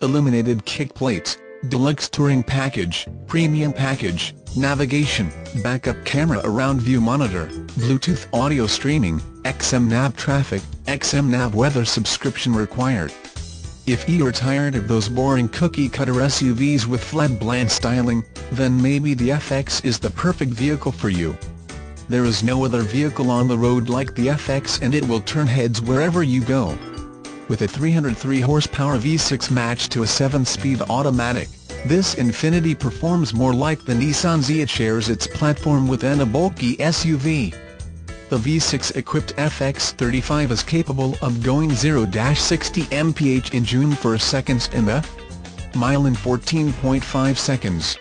illuminated kick plates, deluxe touring package, premium package, navigation, backup camera around view monitor, Bluetooth audio streaming, XM-Nav traffic, XM-Nav weather subscription required. If you're tired of those boring cookie-cutter SUVs with flat bland styling, then maybe the FX is the perfect vehicle for you. There is no other vehicle on the road like the FX, and it will turn heads wherever you go. With a 303 horsepower V6 matched to a 7-speed automatic, this Infiniti performs more like the Nissan Z. It shares its platform with a bulky SUV. The V6-equipped FX35 is capable of going 0-60 mph in June 1 seconds and a mile in 14.5 seconds.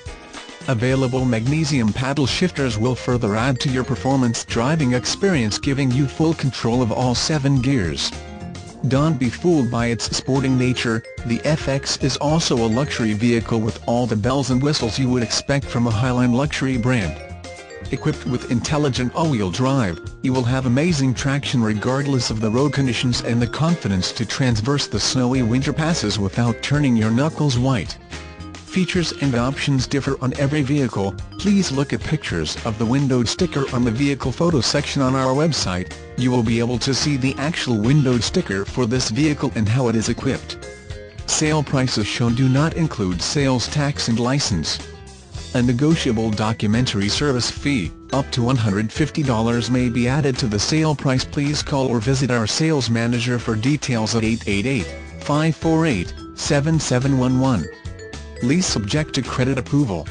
Available magnesium paddle shifters will further add to your performance driving experience, giving you full control of all 7 gears. Don't be fooled by its sporting nature. The FX is also a luxury vehicle with all the bells and whistles you would expect from a highline luxury brand. Equipped with intelligent all-wheel drive, you will have amazing traction regardless of the road conditions and the confidence to traverse the snowy winter passes without turning your knuckles white. Features and options differ on every vehicle. Please look at pictures of the windowed sticker on the vehicle photo section on our website. You will be able to see the actual windowed sticker for this vehicle and how it is equipped. Sale prices shown do not include sales tax and license. A negotiable documentary service fee, up to $150, may be added to the sale price. Please call or visit our sales manager for details at 888-548-7711. Lease subject to credit approval.